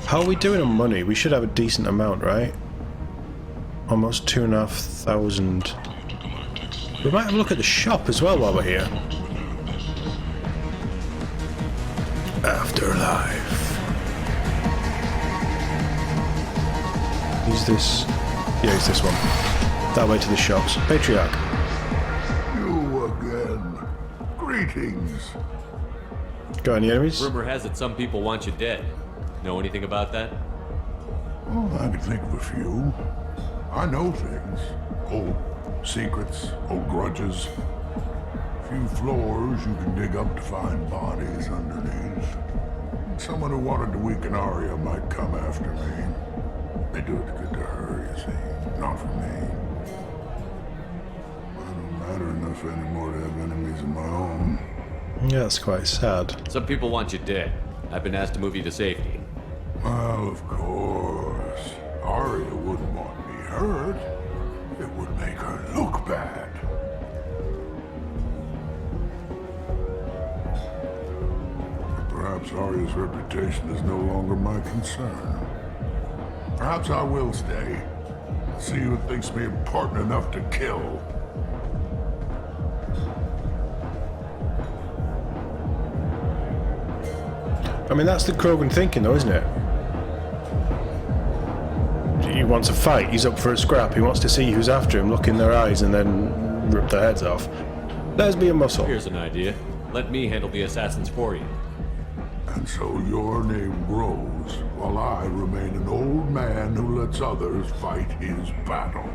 How are we doing on money? We should have a decent amount, right? Almost 2,500. We might have a look at the shop as well while we're here. Afterlife. Use this. Yeah, use this one. That way to the shops. Patriarch. You again. Greetings. Got any enemies? Rumor has it some people want you dead. Know anything about that? Well, I can think of a few. I know things. Old secrets, old grudges. A few floors you can dig up to find bodies underneath. Someone who wanted to weaken Arya might come after me. They do it to get to her, you see. Not for me. I don't matter enough anymore to have enemies of my own. Yeah, that's quite sad. Some people want you dead. I've been asked to move you to safety. Well, of course. Arya wouldn't want me hurt. It would make her look bad. Perhaps Arya's reputation is no longer my concern. Perhaps I will stay. See who thinks me important enough to kill. I mean, that's the Krogan thinking, though, isn't it? He wants a fight. He's up for a scrap. He wants to see who's after him, look in their eyes, and then rip their heads off. Let's be a muscle. Here's an idea. Let me handle the assassins for you. And so your name grows, while I remain an old man who lets others fight his battle.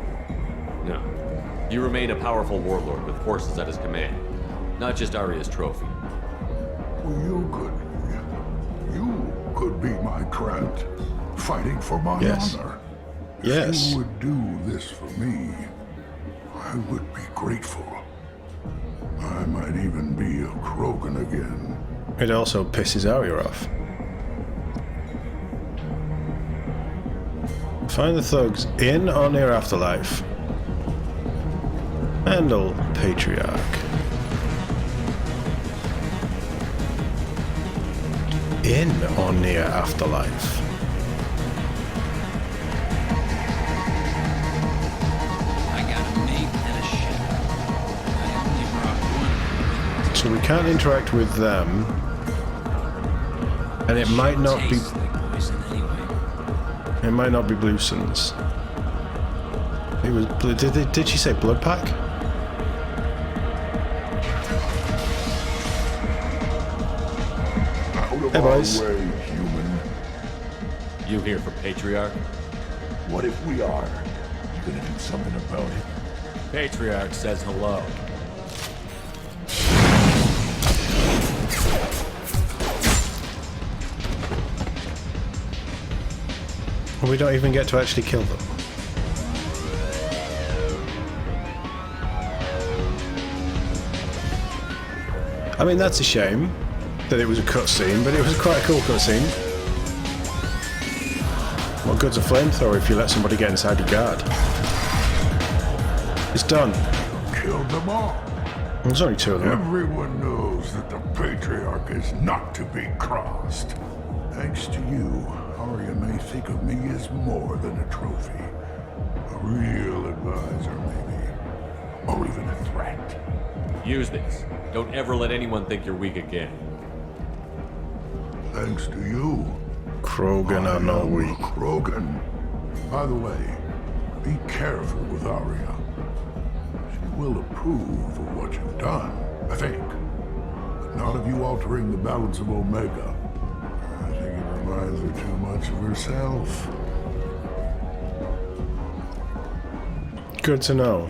No. You remain a powerful warlord with forces at his command. Not just Arya's trophy. You could be my Krant, fighting for my honor. Yes. If you would do this for me, I would be grateful. I might even be a Krogan again. It also pisses Arya off. Find the thugs in or near Afterlife. Handle Patriarch. In or near Afterlife. I got a mate and a ship. I only brought one. So we can't interact with them. And it might not be... Tastes like poison anyway. It might not be Blue Suns. It was... Did she say Blood Pack? Hey boys. Way, human. You here for Patriarch? What if we are? You gonna do something about it? Patriarch says hello. We don't even get to actually kill them. I mean, that's a shame that it was a cutscene, but it was quite a cool cutscene. What good's a flamethrower if you let somebody get inside your guard? It's done. Killed them all. There's only two of them. Everyone knows that the Patriarch is not to be crossed. Thanks to you, Arya may think of me as more than a trophy. A real advisor, maybe. Or even a threat. Use this. Don't ever let anyone think you're weak again. Thanks to you. Krogan are not I'm weak. a Krogan. By the way, be careful with Arya. She will approve of what you've done, I think. But not of you altering the balance of Omega. I think it reminds her too much of herself. Good to know.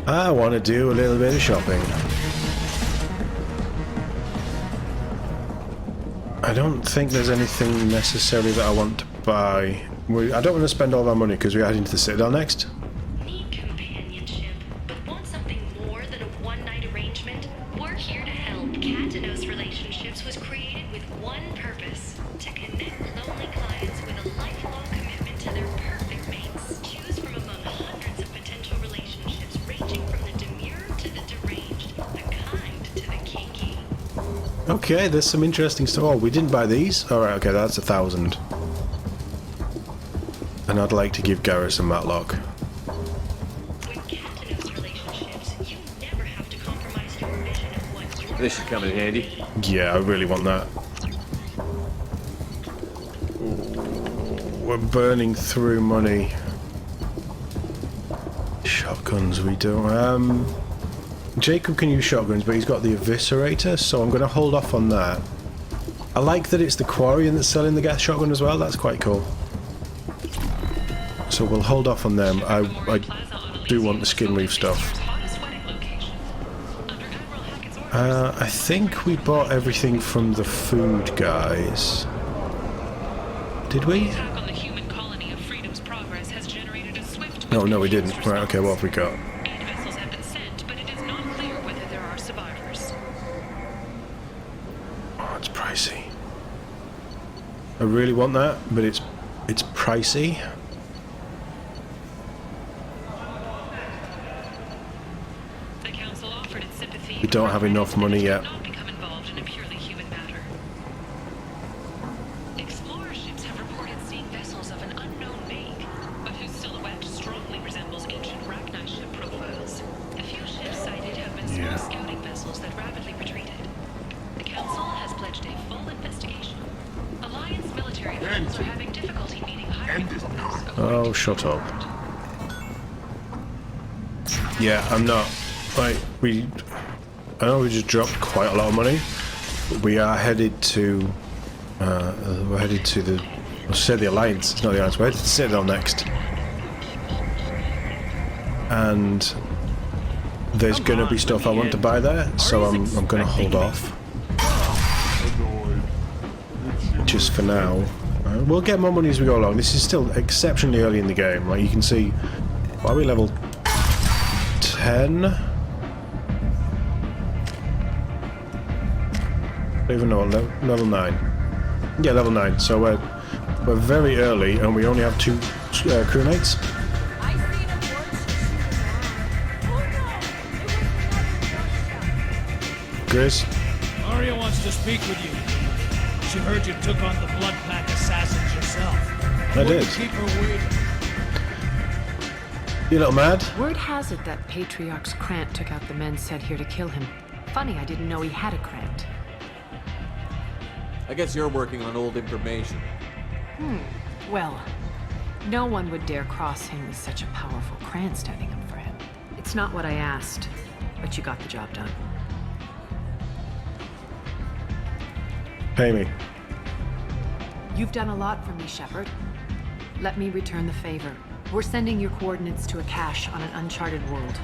I want to do a little bit of shopping. I don't think there's anything necessarily that I want to buy. I don't want to spend all of our money because we're heading to the Citadel next. Need companionship, but want something more than a one-night arrangement? We're here to help. Katanos Relationships was created with one purpose: to connect lonely clients with a lifelong commitment to their perfect mates. Choose from among hundreds of potential relationships ranging from the demure to the deranged, the kind to the kinky. Okay, there's some interesting stuff. Oh, we didn't buy these? Alright, okay, that's 1,000. And I'd like to give Garrus a matlock. With Catanos relationships, you never have to compromise your vision of what you're This should come in handy. Yeah, I really want that. We're burning through money. Shotguns we don't. Jacob can use shotguns, but he's got the eviscerator, so I'm going to hold off on that. I like that it's the Quarian that's selling the gas shotgun as well. That's quite cool. So we'll hold off on them. I do want the skin reef stuff. I think we bought everything from the food guys. Did we? No, no, we didn't. Right, okay, what have we got? vessels have been sent, but it is not clear whether there are survivors. Oh, it's pricey. I really want that, but it's pricey. The council offered its sympathy. We don't have enough money yet. Not become involved in a purely human matter. Explorer ships have reported seeing vessels of an unknown make, but whose silhouette strongly resembles ancient Rachni ship profiles. The few ships sighted have been small scouting vessels that rapidly retreated. The council has pledged a full investigation. Alliance military vessels are having difficulty meeting high requirements. Oh, shut up. Yeah, I'm not. Like, I know we just dropped quite a lot of money, but we are headed to, we're headed to the, I'll say the Alliance, it's not the Alliance, we're headed to Citadel next. And there's gonna be stuff I want to buy there, so I'm gonna hold off. Just for now. We'll get more money as we go along. This is still exceptionally early in the game. Like, you can see, why are we level 10? I don't even know, level 9. Yeah, level 9. So we're very early, and we only have 2 crewmates. Grizz? Arya wants to speak with you. She heard you took on the Blood Pack assassins yourself. I did. Keep her waiting. You a little mad? Word has it that Patriarch's Krant took out the men sent here to kill him. Funny, I didn't know he had a Krant. I guess you're working on old information. Well, no one would dare cross him with such a powerful Krant standing up for him. It's not what I asked, but you got the job done. Pay me. You've done a lot for me, Shepard. Let me return the favor. We're sending your coordinates to a cache on an uncharted world.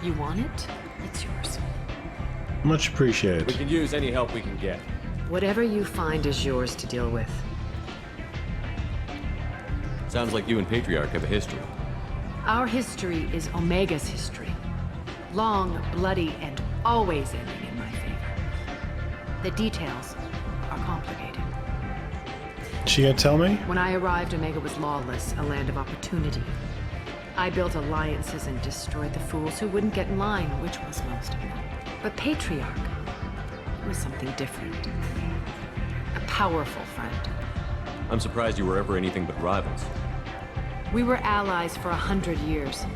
You want it? It's yours. Much We appreciated. can use any help we can get. Whatever you find is yours to deal with. Sounds like you and Patriarch have a history. Our history is Omega's history. Long, bloody, and always ending in my favor. The details are complicated. She gonna tell me? When I arrived, Omega was lawless, a land of opportunity. I built alliances and destroyed the fools who wouldn't get in line, which was most of them. But Patriarch was something different. A powerful friend. I'm surprised you were ever anything but rivals. We were allies for 100 years.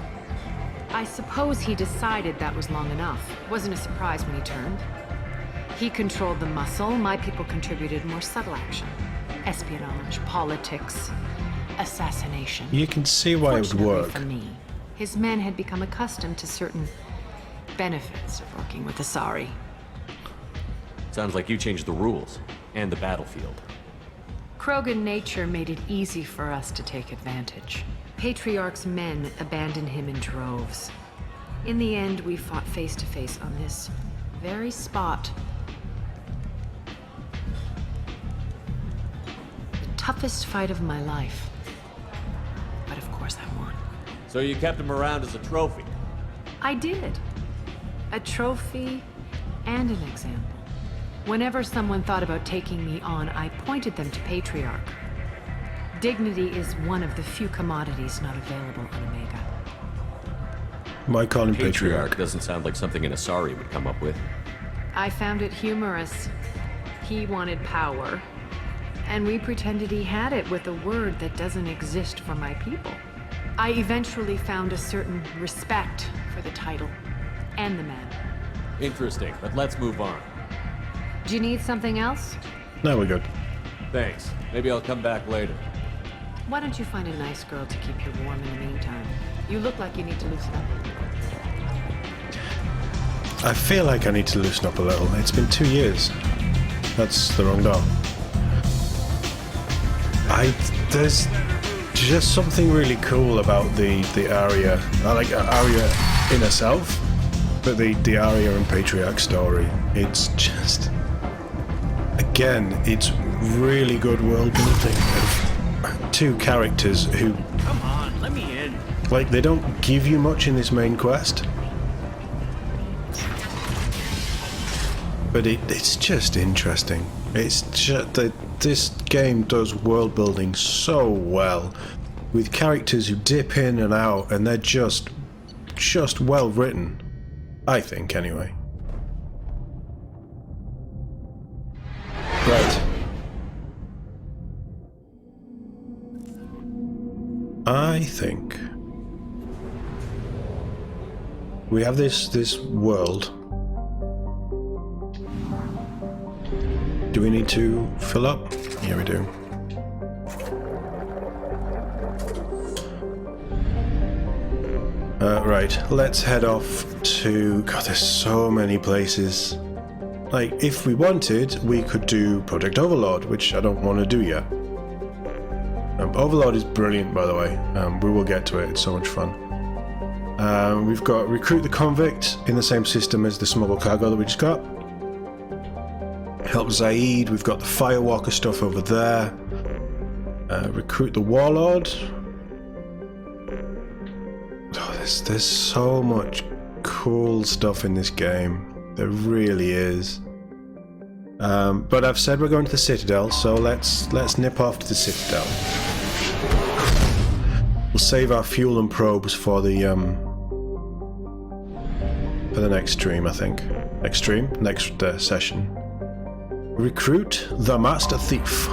I suppose he decided that was long enough. Wasn't a surprise when he turned. He controlled the muscle, my people contributed more subtle action. Espionage, politics, assassination. You can see why it would Fortunately work. for me, his men had become accustomed to certain benefits of working with Asari. Sounds like you changed the rules and the battlefield. Krogan nature made it easy for us to take advantage. Patriarch's men abandoned him in droves. In the end, we fought face to face on this very spot. The toughest fight of my life. But of course I won. So you kept him around as a trophy. I did. A trophy and an example. Whenever someone thought about taking me on, I pointed them to Patriarch. Dignity is one of the few commodities not available on Omega. Why call him Patriarch Patriarch? doesn't sound like something an Asari would come up with. I found it humorous. He wanted power, and we pretended he had it with a word that doesn't exist for my people. I eventually found a certain respect for the title and the man. Interesting, but let's move on. Do you need something else? No, we're good. Thanks. Maybe I'll come back later. Why don't you find a nice girl to keep you warm in the meantime? You look like you need to loosen up. I feel like I need to loosen up a little. It's been 2 years. That's the wrong door. There's just something really cool about the Arya. I like Arya in herself, but the Arya and Patriarch story. It's just, again, it's really good world building of two characters who, Come on, let me in. like, they don't give you much in this main quest, but it's just interesting. It's just that this game does world building so well, with characters who dip in and out, and they're just well written, I think, anyway. Right. I think we have this world. Do we need to fill up? Yeah, we do. Right, let's head off to... God, there's so many places. Like, if we wanted, we could do Project Overlord, which I don't want to do yet. Overlord is brilliant, by the way. We will get to it, it's so much fun. We've got Recruit the Convict in the same system as the Smuggle Cargo that we just got. Help Zaid, we've got the Firewalker stuff over there. Recruit the Warlord. Oh, there's so much cool stuff in this game. There really is. But I've said we're going to the Citadel, so let's nip off to the Citadel. We'll save our fuel and probes for the next stream, I think. Next session. Recruit the Master Thief.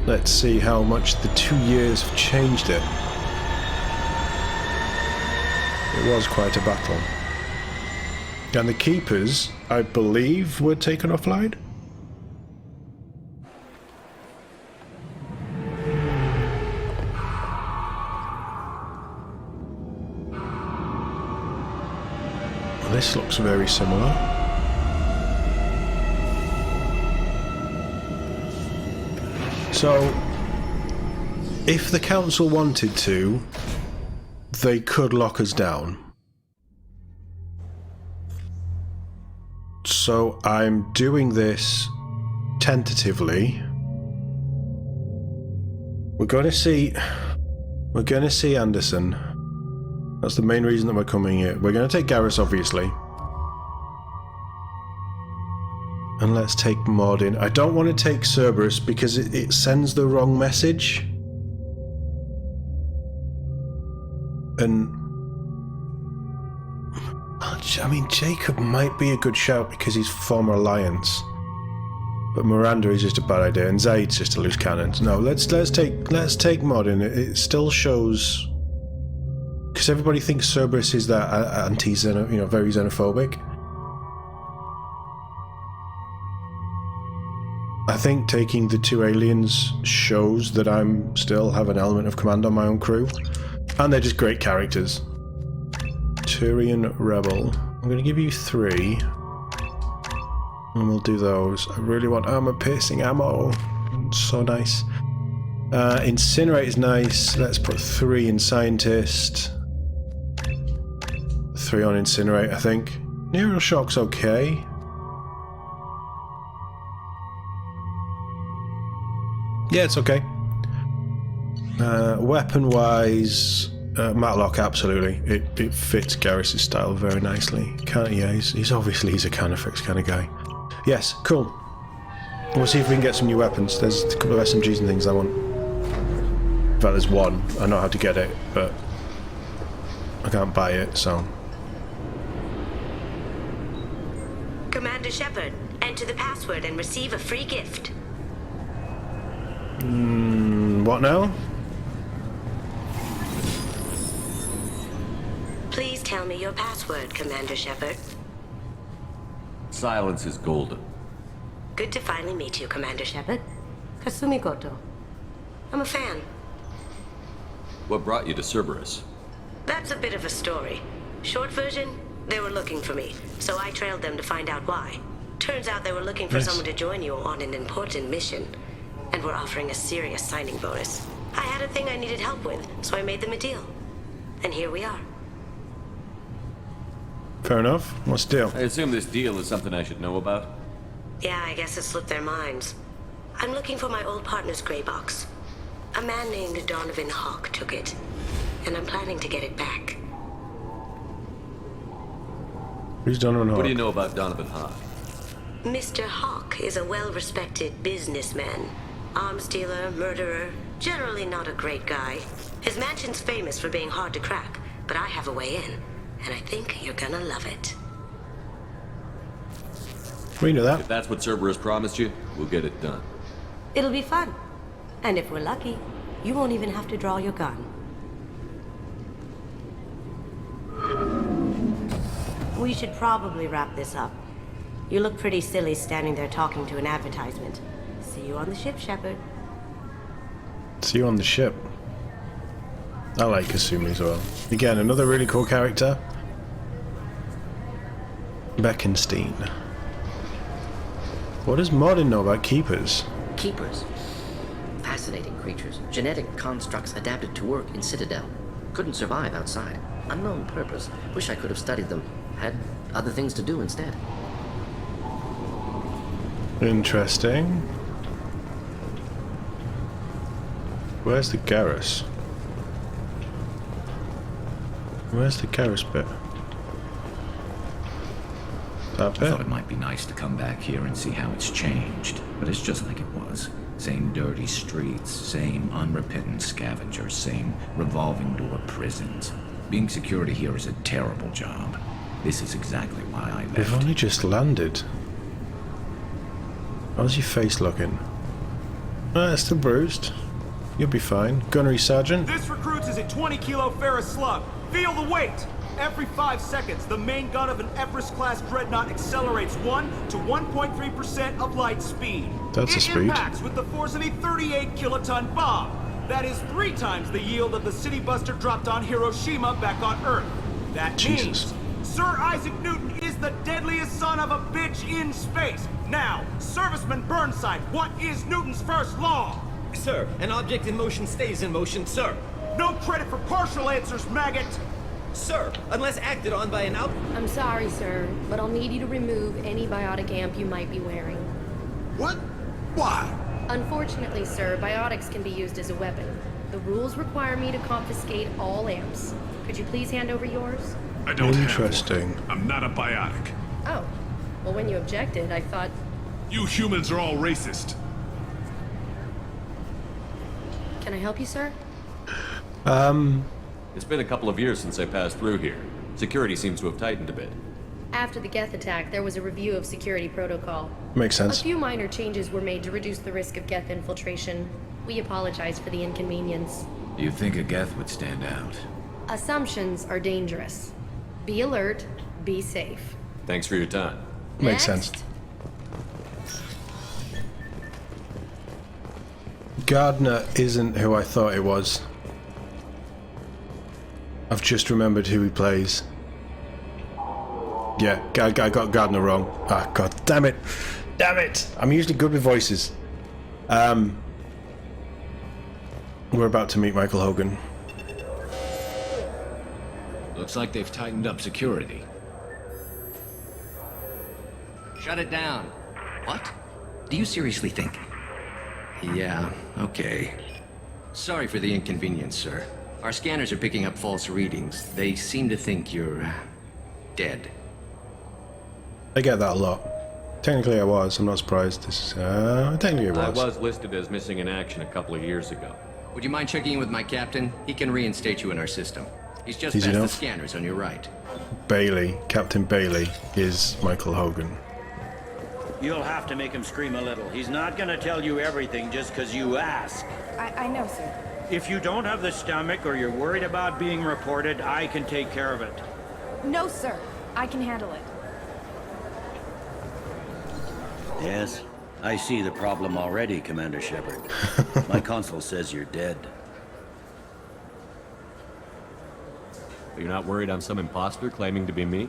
Let's see how much the 2 years have changed it. It was quite a battle. And the Keepers, I believe, were taken offline? Well, this looks very similar. So, if the council wanted to, they could lock us down. So I'm doing this tentatively. We're going to see Anderson. That's the main reason that we're coming here. We're going to take Garrus, obviously. And let's take Mordin. I don't want to take Cerberus because it sends the wrong message. And I mean, Jacob might be a good shout because he's former Alliance. But Miranda is just a bad idea, and Zaid's just a loose cannon. No, let's take Mordin. It still shows, because everybody thinks Cerberus is that anti-xeno, very xenophobic. I think taking the two aliens shows that I'm still have an element of command on my own crew, and they're just great characters. Turian Rebel. I'm going to give you 3. And we'll do those. I really want armor-piercing ammo. It's so nice. Incinerate is nice. Let's put 3 in Scientist. 3 on Incinerate, I think. Neural Shock's okay. Yeah, it's okay. Weapon-wise... Matlock, absolutely. It fits Garrus' style very nicely. He's a Carnifex kind of guy. Yes, cool. We'll see if we can get some new weapons. There's a couple of SMGs and things I want. In fact, there's one. I know how to get it, but I can't buy it, so... Commander Shepard. Enter the password and receive a free gift. What now? Please tell me your password, Commander Shepard. Silence is golden. Good to finally meet you, Commander Shepard. Kasumi Goto. I'm a fan. What brought you to Cerberus? That's a bit of a story. Short version, they were looking for me, so I trailed them to find out why. Turns out they were looking for Nice. someone to join you on an important mission, and were offering a serious signing bonus. I had a thing I needed help with, so I made them a deal. And here we are. Fair enough. What's the deal? I assume this deal is something I should know about? Yeah, I guess it slipped their minds. I'm looking for my old partner's gray box. A man named Donovan Hawk took it, and I'm planning to get it back. Who's Donovan Hawk? What do you know about Donovan Hawk? Mr. Hawk is a well-respected businessman. Arms dealer, murderer, generally not a great guy. His mansion's famous for being hard to crack, but I have a way in, and I think you're gonna love it. We know that. If that's what Cerberus promised you, we'll get it done. It'll be fun. And if we're lucky, you won't even have to draw your gun. We should probably wrap this up. You look pretty silly standing there talking to an advertisement. See you on the ship, Shepard. See you on the ship. I like Kasumi as well. Again, another really cool character. Beckenstein. What does Martin know about keepers? Keepers. Fascinating creatures. Genetic constructs adapted to work in Citadel. Couldn't survive outside. Unknown purpose. Wish I could have studied them. Had other things to do instead. Interesting. Where's the Garrus? Where's the Garrus bit? That I bit? thought it might be nice to come back here and see how it's changed, but it's just like it was. Same dirty streets, same unrepentant scavengers, same revolving door prisons. Being security here is a terrible job. This is exactly why I left. We've only just landed. How's your face looking? It's still bruised. You'll be fine. Gunnery Sergeant. This recruits is a 20-kilo ferrous slug. Feel the weight! Every 5 seconds, the main gun of an Everest-class dreadnought accelerates 1 to 1.3% of light speed. That's a It speed. impacts with the force of a 38-kiloton bomb. That is 3 times the yield of the city buster dropped on Hiroshima back on Earth. That Jesus. means Sir Isaac Newton is the deadliest son of a bitch in space. Now, Serviceman Burnside, what is Newton's first law? Sir, an object in motion stays in motion, sir. No credit for partial answers, maggot! Sir, unless acted on by an out... I'm sorry, sir, but I'll need you to remove any biotic amp you might be wearing. What? Why? Unfortunately, sir, biotics can be used as a weapon. The rules require me to confiscate all amps. Could you please hand over yours? I don't Interesting. have one. I'm not a biotic. Oh. Well, when you objected, I thought... You humans are all racist. Can I help you, sir? It's been a couple of years since I passed through here. Security seems to have tightened a bit. After the Geth attack, there was a review of security protocol. Makes sense. A few minor changes were made to reduce the risk of Geth infiltration. We apologize for the inconvenience. Do you think a Geth would stand out? Assumptions are dangerous. Be alert, be safe. Thanks for your time. Makes Next. sense. Gardner isn't who I thought it was. I've just remembered who he plays. Yeah, I got Gardner wrong. Ah, god damn it. Damn it! I'm usually good with voices. We're about to meet Michael Hogan. Looks like they've tightened up security. Shut it down. What? Do you seriously think? Yeah, okay. Sorry for the inconvenience, sir. Our scanners are picking up false readings. They seem to think you're... dead. I get that a lot. Technically I was, I'm not surprised. This is, technically I was. I was listed as missing in action a couple of years ago. Would you mind checking in with my captain? He can reinstate you in our system. He's just Easy past the enough. scanners on your right. Bailey, Captain Bailey, is Michael Hogan. You'll have to make him scream a little. He's not gonna tell you everything just because you ask. I know, sir. If you don't have the stomach or you're worried about being reported, I can take care of it. No, sir. I can handle it. Yes, I see the problem already, Commander Shepard. My console says you're dead. You're not worried I'm some imposter claiming to be me?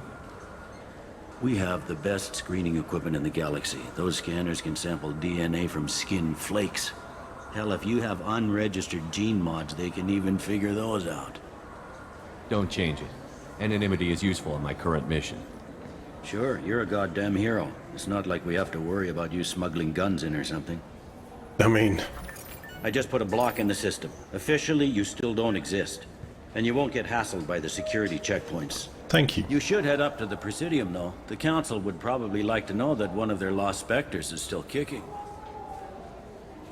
We have the best screening equipment in the galaxy. Those scanners can sample DNA from skin flakes. Hell, if you have unregistered gene mods, they can even figure those out. Don't change it. Anonymity is useful in my current mission. Sure, you're a goddamn hero. It's not like we have to worry about you smuggling guns in or something. I mean... I just put a block in the system. Officially, you still don't exist. And you won't get hassled by the security checkpoints. Thank you. You should head up to the Presidium, though. The Council would probably like to know that one of their lost specters is still kicking.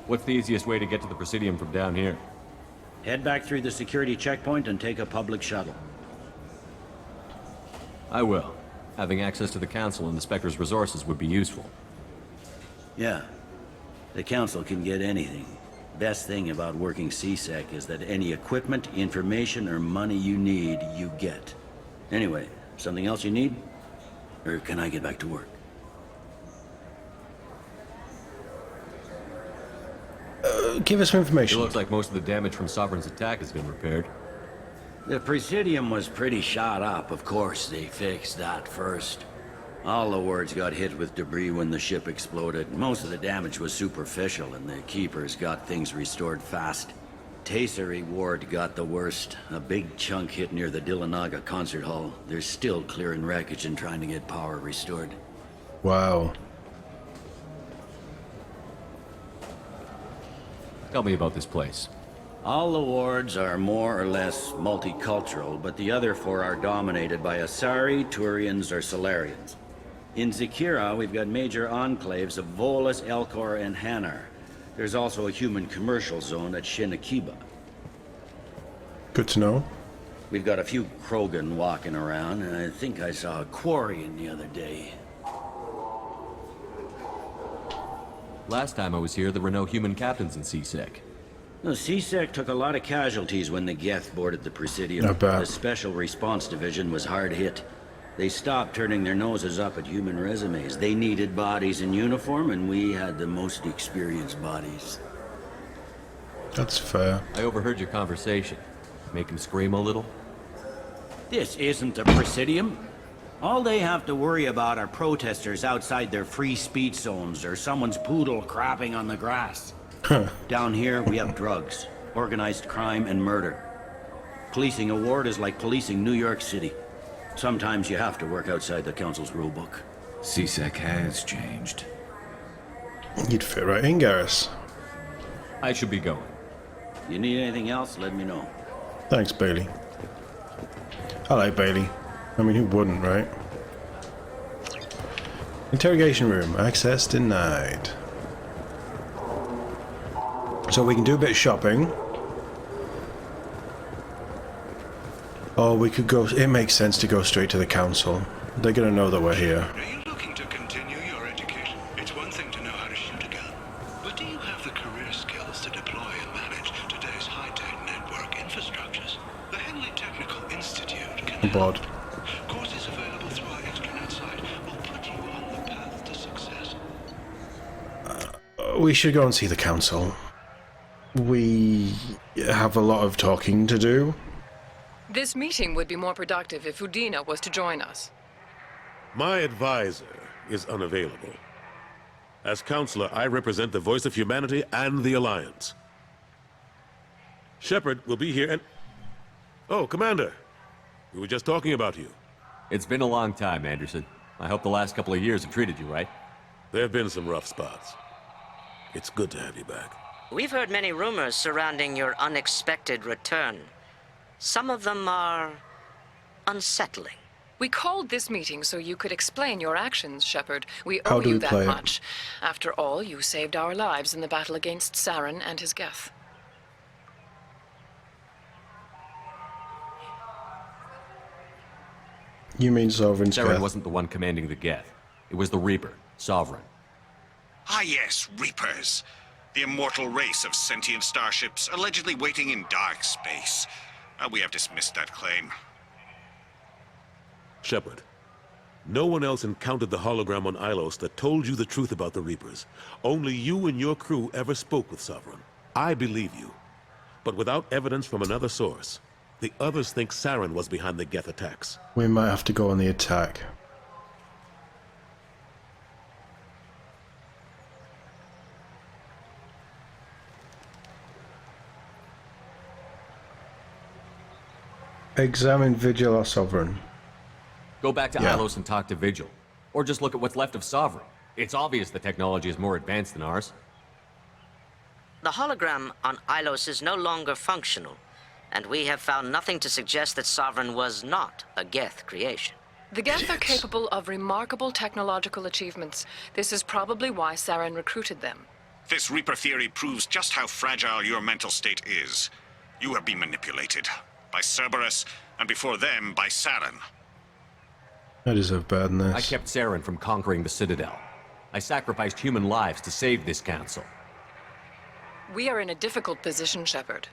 What's the easiest way to get to the Presidium from down here? Head back through the security checkpoint and take a public shuttle. I will. Having access to the Council and the Spectre's resources would be useful. Yeah. The Council can get anything. Best thing about working CSEC is that any equipment, information, or money you need, you get. Anyway, something else you need? Or can I get back to work? Give us some information. It looks like most of the damage from Sovereign's attack has been repaired. The Presidium was pretty shot up. Of course, they fixed that first. All the wards got hit with debris when the ship exploded. Most of the damage was superficial, and the Keepers got things restored fast. Tasery Ward got the worst. A big chunk hit near the Dillanaga concert hall. They're still clearing wreckage and trying to get power restored. Wow. Tell me about this place. All the wards are more or less multicultural, but the other four are dominated by Asari, Turians, or Solarians. In Zakira, we've got major enclaves of Volus, Elcor, and Hanar. There's also a human commercial zone at Shinakiba. Good to know. We've got a few Krogan walking around, and I think I saw a Quarian the other day. Last time I was here, there were no human captains in CSEC. No, CSEC took a lot of casualties when the Geth boarded the Presidium. Not bad. The Special Response Division was hard hit. They stopped turning their noses up at human resumes. They needed bodies in uniform, and we had the most experienced bodies. That's fair. I overheard your conversation. Make him scream a little? This isn't a Presidium. All they have to worry about are protesters outside their free speech zones or someone's poodle crapping on the grass. Down here, we have drugs, organized crime, and murder. Policing a ward is like policing New York City. Sometimes you have to work outside the Council's rulebook. CSEC has changed. You'd fit right in, Garrus. I should be going. You need anything else, let me know. Thanks, Bailey. I like Bailey. I mean, who wouldn't, right? Interrogation room. Access denied. So we can do a bit of shopping. Or we could go... It makes sense to go straight to the Council. They're gonna know that we're here. Are you looking to continue your education? It's one thing to know how to shoot a gun, but do you have the career skills to deploy and manage today's high-tech network infrastructures? The Henley Technical Institute can Bored. Courses available through our extranet site will put you on the path to success. We should go and see the Council. We have a lot of talking to do. This meeting would be more productive if Udina was to join us. My advisor is unavailable. As Counselor, I represent the voice of humanity and the Alliance. Shepard will be here and... Oh, Commander. We were just talking about you. It's been a long time, Anderson. I hope the last couple of years have treated you right. There have been some rough spots. It's good to have you back. We've heard many rumors surrounding your unexpected return. Some of them are unsettling. We called this meeting so you could explain your actions, Shepard. We How owe do you we that play it? much. After all, you saved our lives in the battle against Saren and his Geth. You mean Sovereign's Saren Geth? wasn't the one commanding the Geth. It was the Reaper, Sovereign. Ah yes, Reapers. The immortal race of sentient starships allegedly waiting in dark space. We have dismissed that claim. Shepard, no one else encountered the hologram on Ilos that told you the truth about the Reapers. Only you and your crew ever spoke with Sovereign. I believe you. But without evidence from another source, the others think Saren was behind the Geth attacks. We might have to go on the attack. Examine Vigil or Sovereign. Go back to Yeah. Ilos and talk to Vigil. Or just look at what's left of Sovereign. It's obvious the technology is more advanced than ours. The hologram on Ilos is no longer functional, and we have found nothing to suggest that Sovereign was not a Geth creation. The Geth are capable of remarkable technological achievements. This is probably why Saren recruited them. This Reaper theory proves just how fragile your mental state is. You have been manipulated. By Cerberus, and before them, by Saren. I deserve better than this. I kept Saren from conquering the Citadel. I sacrificed human lives to save this council. We are in a difficult position, Shepard.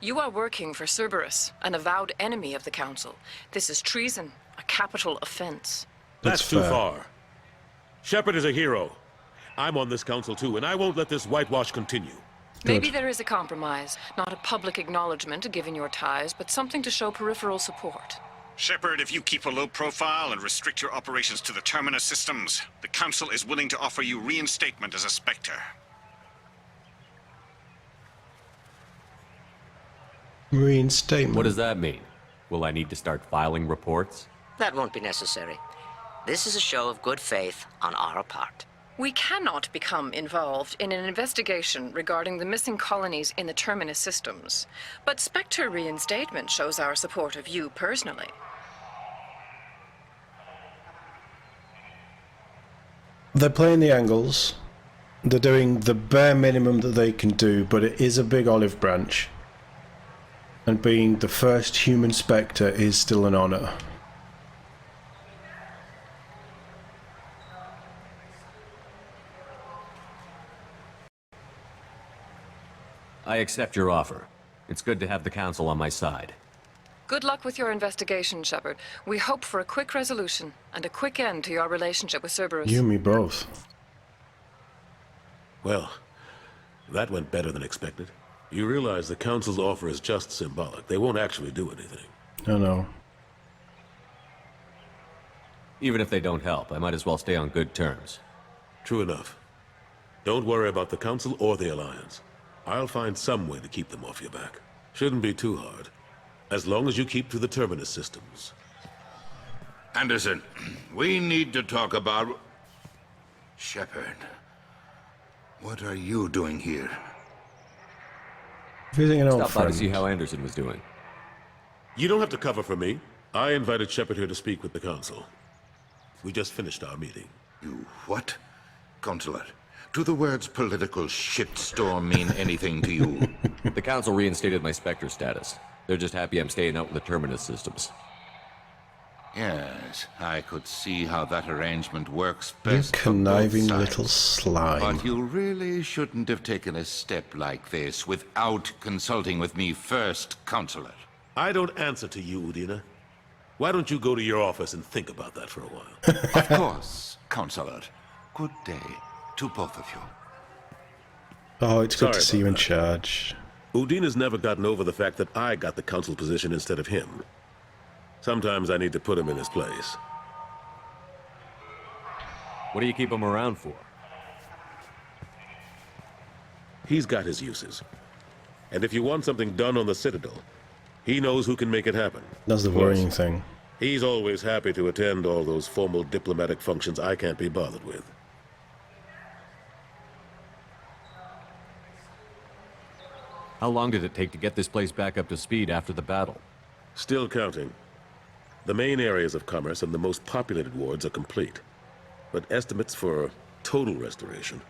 You are working for Cerberus, an avowed enemy of the Council. This is treason, a capital offense. That's too far. Shepard is a hero. I'm on this council too, and I won't let this whitewash continue. Maybe there is a compromise, not a public acknowledgement given your ties, but something to show peripheral support. Shepard, if you keep a low profile and restrict your operations to the Terminus systems, the Council is willing to offer you reinstatement as a Spectre. Reinstatement? What does that mean? Will I need to start filing reports? That won't be necessary. This is a show of good faith on our part. We cannot become involved in an investigation regarding the missing colonies in the Terminus systems, but Spectre reinstatement shows our support of you personally. They're playing the angles. They're doing the bare minimum that they can do, but it is a big olive branch. And being the first human Spectre is still an honor. I accept your offer. It's good to have the Council on my side. Good luck with your investigation, Shepard. We hope for a quick resolution and a quick end to your relationship with Cerberus. You and me both. Well, that went better than expected. You realize the Council's offer is just symbolic. They won't actually do anything. No. Even if they don't help, I might as well stay on good terms. True enough. Don't worry about the Council or the Alliance. I'll find some way to keep them off your back. Shouldn't be too hard. As long as you keep to the Terminus systems. Anderson, we need to talk about... Shepard. What are you doing here? Visiting an old Stop by friend. to see how Anderson was doing. You don't have to cover for me. I invited Shepard here to speak with the Council. We just finished our meeting. You what? Consular, do the words political shitstorm mean anything to you? The Council reinstated my Spectre status. They're just happy I'm staying out with the Terminus systems. Yes, I could see how that arrangement works You best for both conniving sides. little slime. But you really shouldn't have taken a step like this without consulting with me first, Consular. I don't answer to you, Udina. Why don't you go to your office and think about that for a while? Of course, Consular. Good day to both of you. Oh, it's good Sorry to see you in about that. charge. Udina's never gotten over the fact that I got the Council position instead of him. Sometimes I need to put him in his place. What do you keep him around for? He's got his uses. And if you want something done on the Citadel, he knows who can make it happen. That's the Of course, worrying thing. He's always happy to attend all those formal diplomatic functions I can't be bothered with. How long did it take to get this place back up to speed after the battle? Still counting. The main areas of commerce and the most populated wards are complete. But estimates for total restoration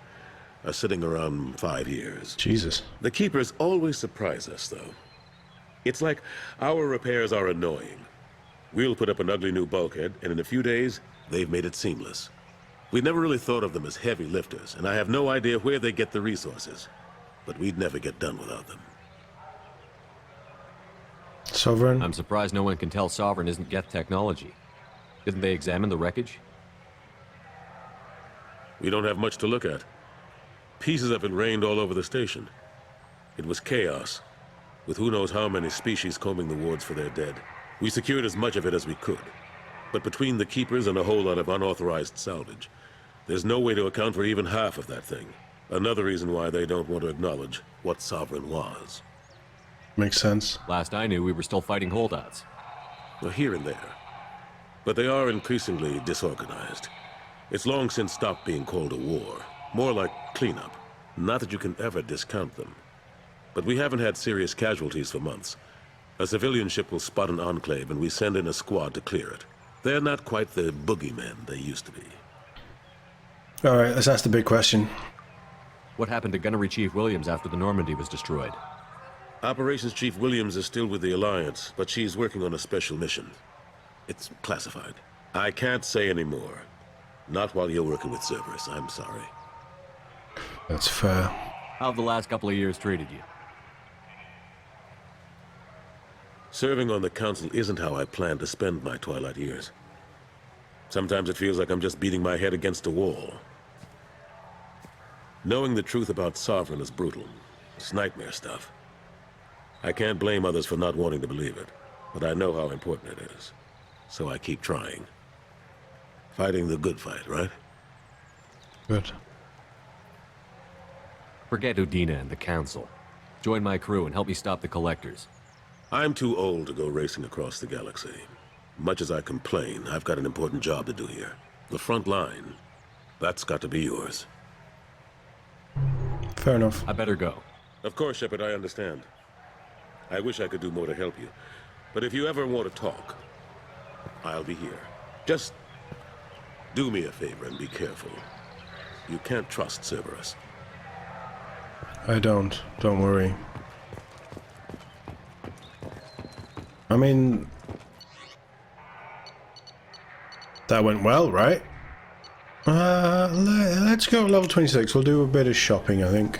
are sitting around 5 years. Jesus. The Keepers always surprise us, though. It's like our repairs are annoying. We'll put up an ugly new bulkhead, and in a few days, they've made it seamless. We never really thought of them as heavy lifters, and I have no idea where they get the resources. But we'd never get done without them. Sovereign? I'm surprised no one can tell Sovereign isn't Geth technology. Didn't they examine the wreckage? We don't have much to look at. Pieces of it rained all over the station. It was chaos, with who knows how many species combing the wards for their dead. We secured as much of it as we could. But between the Keepers and a whole lot of unauthorized salvage, there's no way to account for even half of that thing. Another reason why they don't want to acknowledge what Sovereign was. Makes sense. Last I knew, we were still fighting holdouts. Well, here and there. But they are increasingly disorganized. It's long since stopped being called a war. More like cleanup. Not that you can ever discount them. But we haven't had serious casualties for months. A civilian ship will spot an enclave and we send in a squad to clear it. They're not quite the boogeymen they used to be. Alright, let's ask the big question. What happened to Gunnery Chief Williams after the Normandy was destroyed? Operations Chief Williams is still with the Alliance, but she's working on a special mission. It's classified. I can't say any more. Not while you're working with Cerberus, I'm sorry. That's fair. How have the last couple of years treated you? Serving on the Council isn't how I plan to spend my twilight years. Sometimes it feels like I'm just beating my head against a wall. Knowing the truth about Sovereign is brutal. It's nightmare stuff. I can't blame others for not wanting to believe it, but I know how important it is. So I keep trying. Fighting the good fight, right? Good. Forget Udina and the Council. Join my crew and help me stop the Collectors. I'm too old to go racing across the galaxy. Much as I complain, I've got an important job to do here. The front line. That's got to be yours. Fair enough. I better go. Of course, Shepard, I understand. I wish I could do more to help you. But if you ever want to talk, I'll be here. Just do me a favor and be careful. You can't trust Cerberus. I don't. Don't worry. I mean... that went well, right? Let's go level 26. We'll do a bit of shopping, I think.